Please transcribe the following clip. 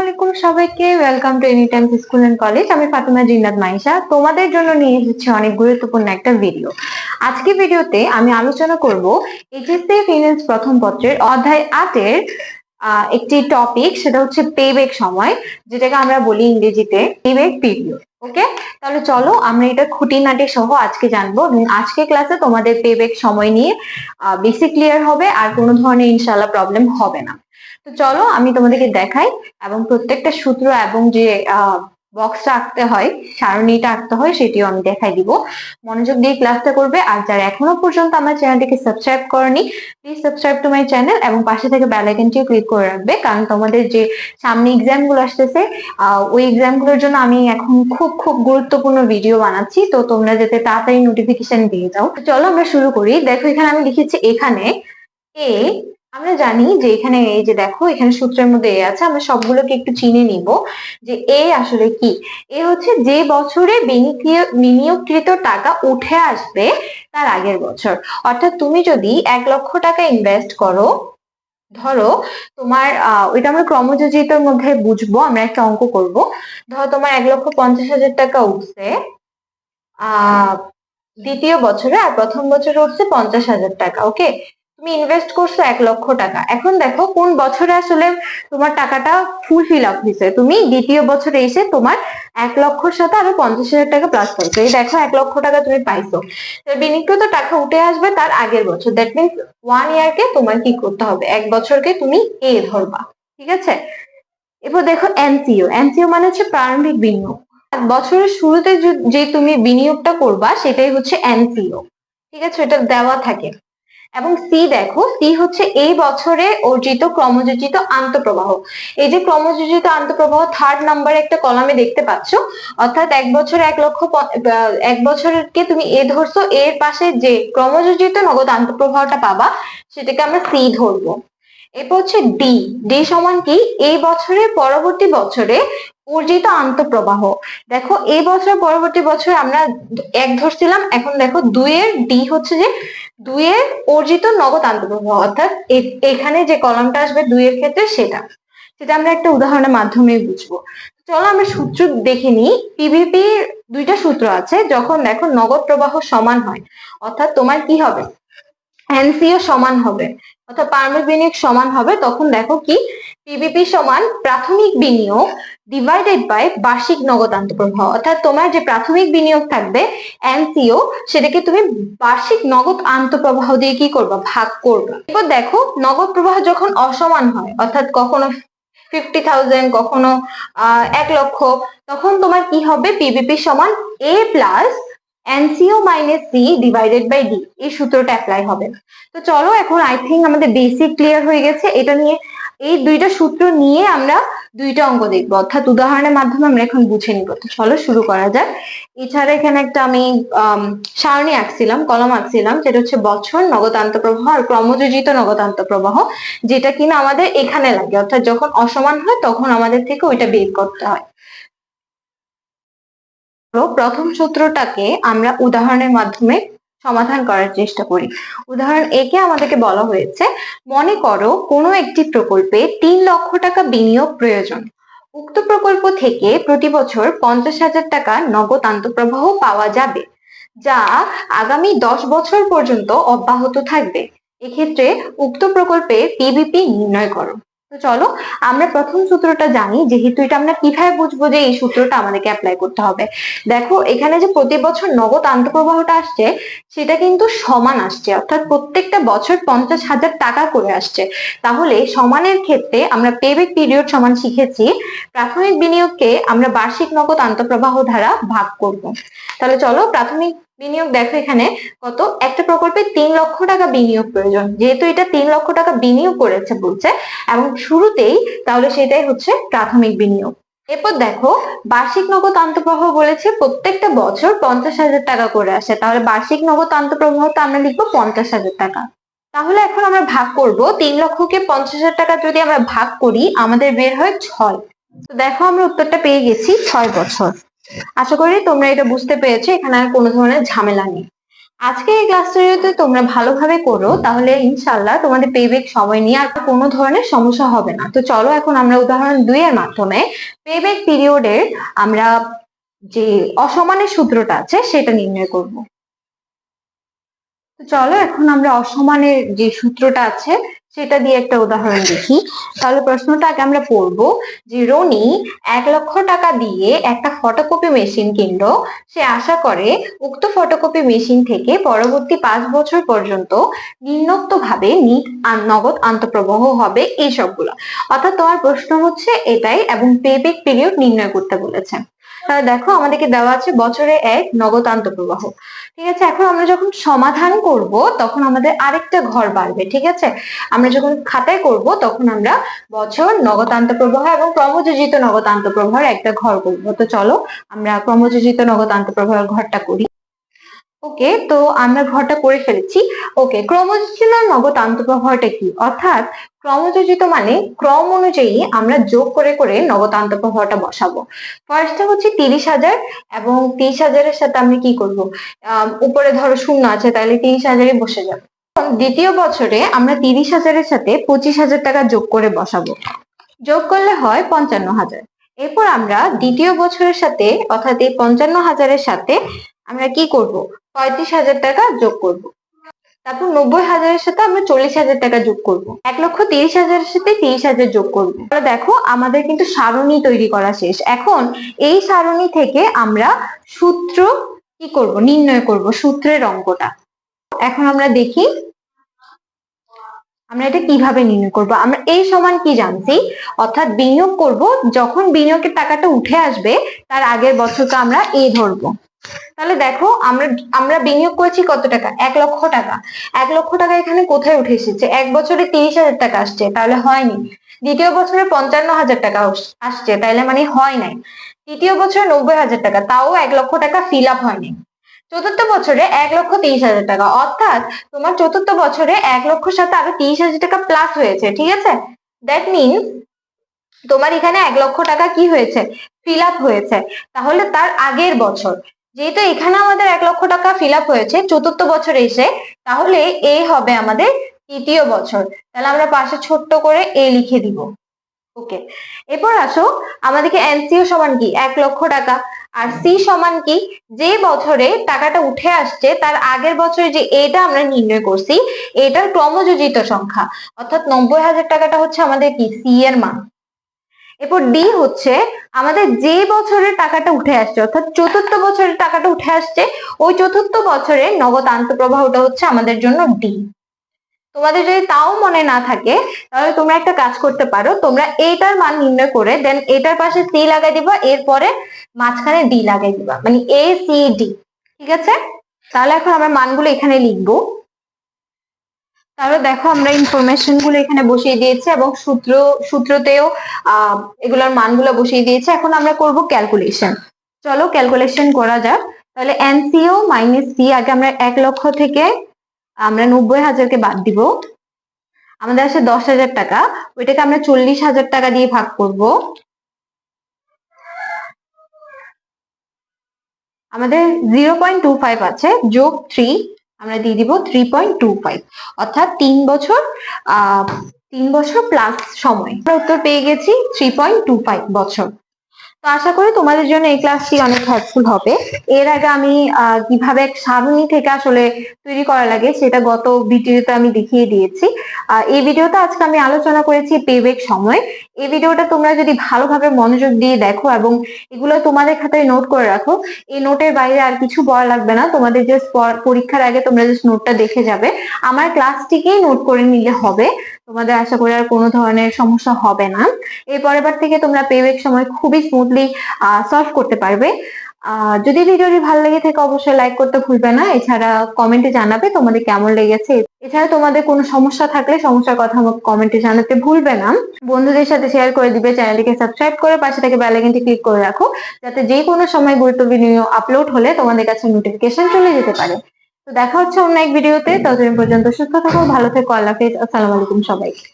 আলাইকুম সবাইকে, welcome to Any Times School and College. আমি ফাতেমা জিন্নাত মাইশা তোমাদের জন্য নিয়ে এসেছি অনেক গুরুত্বপূর্ণ একটা ভিডিও। আজকে ভিডিওতে আমি আলোচনা করব এইচএসসি ফিনান্স প্রথম পত্রের অধ্যায় 8-এর একটি টপিক, সেটা হচ্ছে পেব্যাক সময়, যেটাকে আমরা বলি ইংরেজিতে পেব্যাক পিরিয়ড। ওকে, তাহলে চলো আমরা এটা খুঁটিনাটি সহ আজকে জানবো এবং আজকে ক্লাসে তোমাদের পেব্যাক সময় নিয়ে বেশি ক্লিয়ার হবে, আর কোনো ধরনের ইনশাআল্লাহ প্রবলেম হবে না। তো চলো আমি তোমাদেরকে দেখাই এবং প্রত্যেকটা সূত্র এবং যে বক্সটা আঁকতে হয়, সারণীটা আঁকতে হয়, সেটিও আমি দেখাই দিব। মনোযোগ দিয়ে ক্লাসটা করবে। আর যারা এখনো পর্যন্ত আমার চ্যানেলটিকে সাবস্ক্রাইব করনি, please subscribe to my channel এবং পাশে থেকে বেল আইকনটিও ক্লিক করে রাখবে, কারণ তোমাদের যে সামনে এক্সাম গুলো আসতেছে ওই এক্সাম গুলোর জন্য আমি এখন খুব খুব গুরুত্বপূর্ণ ভিডিও বানাচ্ছি, তো তোমরা যাতে তাড়াতাড়ি নোটিফিকেশন দিয়ে যাও। চলো আমরা শুরু করি। দেখো এখানে আমি লিখেছি, এখানে এ, আমরা জানি যে এখানে এই যে দেখো এখানে সূত্রের মধ্যে এ আছে, আমরা সবগুলোকে একটু চিনে নিব যে এ আসলে কি। এ হচ্ছে যে বছরে বিনিয়োগকৃত টাকা উঠে আসবে তার আগের বছর। অর্থাৎ তুমি যদি 1,00,000 টাকা ইনভেস্ট করো, ধরো তোমার ওইটা আমরা ক্রমযোজিতার মধ্যে বুঝবো, আমরা একটা অঙ্ক করব। ধরো তোমার 1,50,000 টাকা উঠছে দ্বিতীয় বছরে, আর প্রথম বছরে উঠছে 50,000 টাকা। ওকে, তুমি ইনভেস্ট করছো 1,00,000 টাকা। এখন দেখো কোন বছরে আসলে তোমার টাকাটা ফুলফিল আপ হয়েছে। তুমি দ্বিতীয় বছরে এসে তোমার 1,00,000 সাথে আরো 50,000 টাকা প্লাস পাইছো। এই দেখো 1,00,000 টাকা তুমি পাইছো, বিনিয়োগকৃত টাকা উঠে আসবে তার আগের বছর। দ্যাট মিনস 1 ইয়ারকে তোমার কি করতে হবে, 1 বছরকে তুমি এ ধরবা। ঠিক আছে, এবার দেখো এনসিও। এনসিও মানে হচ্ছে প্রারম্ভিক বিনিয়োগ। বছরের শুরুতে যে তুমি বিনিয়োগটা করবা সেটাই হচ্ছে এনসিও। ঠিক আছে, এটা দেওয়া থাকে। এবং সি দেখো, সি হচ্ছে এই বছরে অর্জিত ক্রমযোজিত আন্তঃপ্রবাহ। এই যে ক্রমযোজিত আন্তঃপ্রবাহ থার্ড নাম্বার একটা কলামে দেখতে পাচ্ছ। অর্থাৎ 1 বছরে 1 বছরকে তুমি এ ধরছো, এর পাশে যে ক্রমযোজিত নগদ আন্তঃপ্রবাহটা পাবা সেটাকে আমরা সি ধরবো। এরপর হচ্ছে ডি। ডি সমান কি, এই বছরে পরবর্তী বছরে অর্জিত আন্তঃপ্রবাহ। দেখো এই বছর পরবর্তী বছরে আমরা 1 ধরছিলাম, এখন দেখো 2 এর ডি হচ্ছে যে 2 এর অর্জিত নগদ আন্তঃপ্রবাহ। অর্থাৎ এখানে যে কলামটা আসবে 2 এর ক্ষেত্রে সেটা আমরা একটা উদাহরণের মাধ্যমে বুঝবো। চলো আমরা সূত্র দেখে নিই। পিভিপি দুইটা সূত্র আছে। যখন দেখো নগদ প্রবাহ সমান হয়, অর্থাৎ তোমার কি হবে, এনসিও সমান হবে, অর্থাৎ প্রারম্ভিক বিনিয়োগ সমান হবে, তখন দেখো কি, পিভিপি সমান প্রাথমিক বিনিয়োগ ডিভাইডেড বাই বার্ষিক নগদ আন্তঃপ্রবাহ। অর্থাৎ তোমার যে প্রাথমিক বিনিয়োগ থাকবে এনসিও, সেটাকে তুমি বার্ষিক নগদ আন্তঃপ্রবাহ দিয়ে কি করবা, ভাগ করবা। এবার দেখো নগদ প্রবাহ যখন অসমান হয়, অর্থাৎ কখনো 50,000, কখনো 1,00,000, তখন তোমার কি হবে, পিভিপি সমান A plus NCO minus C divided by D, এই সূত্রটা অ্যাপ্লাই হবে। তো চলো এখন আই থিঙ্ক আমাদের বেসিক ক্লিয়ার হয়ে গেছে। এটা নিয়ে, এই দুইটা সূত্র নিয়ে আমরা দুইটা অঙ্ক দেখবো, অর্থাৎ উদাহরণের মাধ্যমে আমরা এখন বুঝে নিব। তো চলো শুরু করা যাক। এছাড়া এখানে একটা আমি সারণী আঁকছিলাম, কলম আঁকছিলাম, যেটা হচ্ছে বছর, নগদ আন্তঃপ্রবাহ আর ক্রমযোজিত নগদ আন্তঃপ্রবাহ, যেটা কিনা আমাদের এখানে লাগে। অর্থাৎ যখন অসমান হয় তখন আমাদের থেকে ওইটা বের করতে হয়। প্রথম সূত্রটাকে আমরা উদাহরণের মাধ্যমে সমাধান করার চেষ্টা করি। উদাহরণ একে আমাদেরকে বলা হয়েছে, মনে করো কোনো একটি প্রকল্পে 3,00,000 টাকা বিনিয়োগ প্রয়োজন। উক্ত প্রকল্প থেকে প্রতি বছর 50,000 টাকা নগদ আন্তঃপ্রবাহ পাওয়া যাবে, যা আগামী 10 বছর পর্যন্ত অব্যাহত থাকবে। এক্ষেত্রে উক্ত প্রকল্পের পিভিপি নির্ণয় করো। তো চলো আমরা প্রথম সূত্রটা জানি, যেহেতু এটা আমরা কিভাবে বুঝবো যে এই সূত্রটা আমাদেরকে অ্যাপ্লাই করতে হবে। দেখো এখানে যে প্রতি বছর নগদ আন্তঃপ্রবাহটা আসছে সেটা কিন্তু সমান আসছে, অর্থাৎ প্রত্যেকটা বছর 50,000 টাকা করে আসছে। তাহলে সমানের ক্ষেত্রে আমরা পেব্যাক পিরিয়ড সমান শিখেছি, প্রাথমিক বিনিয়োগকে আমরা বার্ষিক নগদ আন্তঃপ্রবাহ দ্বারা ভাগ করব। তাহলে চলো প্রাথমিক বিনিয়োগ দেখো এখানে কত, একটা প্রকল্পে 3,00,000 টাকা বিনিয়োগ প্রয়োজন। যেহেতু এটা 3,00,000 টাকা বিনিয়োগ করেছে বলছে এবং শুরুতেই, তাহলে সেটাই হচ্ছে প্রাথমিক বিনিয়োগ। এরপর দেখো বার্ষিক নগদ আন্তঃপ্রবাহ বলেছে প্রত্যেকটা বছর 50,000 টাকা করে আসে, তাহলে বার্ষিক নগদ আন্তঃপ্রবাহটা আমরা লিখবো 50,000 টাকা। তাহলে এখন আমরা ভাগ করব, 3,00,000 কে 50,000 টাকা যদি আমরা ভাগ করি আমাদের বের হয় 6। তো দেখো আমরা উত্তরটা পেয়ে গেছি 6 বছর। আশা করি তোমরা এটা বুঝতে পেরেছো, এখানে আর কোনো ধরনের ঝামেলা নেই। আজকে এই ক্লাসটা যদি তোমরা ভালোভাবে করো তাহলে ইনশাল্লাহ তোমাদের পেব্যাক সময় নিয়ে আর কোনো ধরনের সমস্যা হবে না। তো চলো এখন আমরা উদাহরণ 2 এর মাধ্যমে পেব্যাক পিরিয়ডের আমরা যে অসমানের সূত্রটা আছে সেটা নির্ণয় করব। তো চলো এখন আমরা অসমানের যে সূত্রটা আছে সেটা দিয়ে একটা উদাহরণ দেখি। তাহলে প্রশ্নটা আগে আমরা পড়বো যে রনি 1,00,000 টাকা দিয়ে একটা ফটোকপি মেশিন কিনলো। সে আশা করে উক্ত ফটোকপি মেশিন থেকে পরবর্তী 5 বছর পর্যন্ত নিম্নোক্ত ভাবে নগদ আন্তঃপ্রবাহ হবে এই সবগুলো। অর্থাৎ তোমার প্রশ্ন হচ্ছে এটাই এবং পেব্যাক পিরিয়ড নির্ণয় করতে বলেছে। তাহলে দেখো আমাদেরকে দেওয়া আছে বছরে 1 নগদ আন্তঃপ্রবাহ। ঠিক আছে, এখন আমরা যখন সমাধান করব তখন আমাদের আরেকটা ঘর বাড়বে। ঠিক আছে, আমরা যখন খাতায় করব তখন আমরা বছর, নগদ আন্তঃপ্রবাহ এবং ক্রমযোজিত নগদ আন্তঃপ্রবাহের একটা ঘর করব। তো চলো আমরা ক্রমযোজিত নগদ আন্তঃপ্রবাহের ঘরটা করি। ওকে, তো আমরা ঘরটা করে ফেলেছি। ওকে, ক্রমযোজিত নগদ আন্তঃপ্রবাহটা কি? অর্থাৎ ক্রমযোজিত মানে ক্রম অনুযায়ী আমরা যোগ করে করে নগদ আন্তঃপ্রবাহটা বসাবো। ফার্স্টে হচ্ছে 30,000 এবং 30,000-এর সাথে আমরা কি করব, উপরে ধরো শূন্য আছে তাহলে 30,000-ই বসে যাবে। দ্বিতীয় বছরে আমরা 30,000-এর সাথে 25,000 টাকা যোগ করে বসাবো। যোগ করলে হয় 55,000। এরপর আমরা দ্বিতীয় বছরের সাথে অর্থাৎ এই 55,000-এর সাথে আমরা কি করব, 35,000 টাকা যোগ করব। তারপর 90,000-এর সাথে আমরা 40,000 টাকা যোগ করব। 1,30,000-এর সাথে 30,000 যোগ করব। দেখো আমাদের কিন্তু সারণী তৈরি করা শেষ। এখন এই সারণী থেকে আমরা সূত্র কি করব, নির্ণয় করব, সূত্রের অঙ্কটা। এখন আমরা দেখি আমরা এটা কিভাবে নির্ণয় করব। আমরা এই সমান কি জানছি, অর্থাৎ বিনিয়োগ করব, যখন বিনিয়োগের টাকাটা উঠে আসবে তার আগের বছরটা আমরা এ ধরবো। তাহলে দেখো আমরা বিনিয়োগ করেছি কত টাকা, 1,00,000 টাকা। 1,00,000 টাকা এখানে কোথায় উঠে এসেছে, এক বছরে 30,000 টাকা আসছে, তাহলে হয়নি। দ্বিতীয় বছরে 55,000 টাকা আসছে, তাইলে মানে হয় নাই। তৃতীয় বছরে 90,000 টাকা, তাও 1,00,000 টাকা ফিল আপ হয়নি। চতুর্থ বছরে 1,30,000 টাকা, অর্থাৎ তোমার চতুর্থ বছরে 1,00,000 সাথে আরো 30,000 টাকা প্লাস হয়েছে। ঠিক আছে, দ্যাট মিনস তোমার এখানে 1,00,000 টাকা কি হয়েছে, ফিল আপ হয়েছে। তাহলে তার আগের বছর, যেহেতু এখানে আমাদের 1,00,000 টাকা ফিল আপ হয়েছে চতুর্থ বছরে এসে, তাহলে এ হবে আমাদের তৃতীয় বছর। তাহলে আমরা পাশে ছোট্ট করে এ লিখে দিব। ওকে, এরপর আসো আমাদেরকে এনসিও সমান কি, 1,00,000 টাকা। আর সি সমান কি, যে বছরে টাকাটা উঠে আসছে তার আগের বছরে যে এটা আমরা নির্ণয় করছি এটার ক্রমযোজিত সংখ্যা, অর্থাৎ 90,000 টাকাটা হচ্ছে আমাদের কি, সি এর মান। এরপর ডি হচ্ছে আমাদের যে বছরের টাকাটা উঠে আসছে, অর্থাৎ চতুর্থ বছরের টাকাটা উঠে আসছে, ওই চতুর্থ বছরের নগদ আন্তঃপ্রবাহটা হচ্ছে আমাদের জন্য ডি। তোমাদের যদি তাও মনে না থাকে তাহলে তোমরা একটা কাজ করতে পারো, তোমরা এটার মান নির্ণয় করে দেন এটার পাশে সি লাগাই দিবা, এরপরে মাঝখানে ডি লাগাই দিবা, মানে এ সি ডি। ঠিক আছে, তাহলে এখন আমরা মানগুলো এখানে লিখবো। তাহলে দেখো আমরা ইনফরমেশন গুলো এখানে বসিয়ে দিয়েছি এবং সূত্রতেও এগুলোর মানগুলো বসিয়ে দিয়েছি। এখন আমরা করব ক্যালকুলেশন। চলো ক্যালকুলেশন করা যাক। তাহলে এনসিও মাইনাস সি, আগে আমরা 1,00,000 থেকে আমরা 90,000-কে বাদ দিব, আমাদের আছে 10,000 টাকা। ওইটাকে আমরা 40,000 টাকা দিয়ে ভাগ করব। আমাদের 0.25 আছে, যোগ 3 আমরা দিয়ে দিব 3.25, অর্থাৎ 3 বছর প্লাস সময়। আমরা উত্তর পেয়ে গেছি 3.25 বছর। তো আশা করি তোমাদের জন্য এই ক্লাসটি অনেক হেল্পফুল হবে। এর আগে আমি কিভাবে এক সারণী থেকে আসলে তৈরি করা লাগে সেটা গত ভিডিওতে আমি দেখিয়ে দিয়েছি। এই ভিডিওতে আজকে আমি আলোচনা করেছি পেব্যাক সময়। এই ভিডিওটা তোমরা যদি ভালোভাবে মনোযোগ দিয়ে দেখো এবং এগুলো তোমাদের খাতায় নোট করে রাখো, এই নোটের বাইরে আর কিছু বলা লাগবে না। তোমাদের জাস্ট পরীক্ষার আগে তোমরা জাস্ট নোটটা দেখে যাবে, আমার ক্লাসটিকেই নোট করে নিলে হবে। তোমাদের আশা করি আর কোনো ধরনের সমস্যা হবে না। এর পরের বার থেকে তোমরা পেব্যাক সময় খুবই স্মুথলি সলভ করতে পারবে। যদি ভিডিওটি ভালো লেগে থাকে অবশ্যই লাইক করতে ভুলবে না, এছাড়া কমেন্টে জানাবে তোমাদের কেমন লেগেছে। এছাড়া তোমাদের কোনো সমস্যা থাকলে সমস্যার কথা আমাকে কমেন্টে জানাতে ভুলবে না। বন্ধুদের সাথে শেয়ার করে দিবে, চ্যানেলটিকে সাবস্ক্রাইব করে পাশে থেকে বেল আইকনটি ক্লিক করে রাখো, যাতে যে কোনো সময় গুরুত্বপূর্ণ ভিডিও আপলোড হলে তোমাদের কাছে নোটিফিকেশন চলে যেতে পারে। তো দেখা হচ্ছে অন্য এক ভিডিওতে, ততদিন পর্যন্ত সুস্থ থাকো, ভালো থেকো, আল্লাহ হাফেজ, আসসালামু আলাইকুম সবাইকে।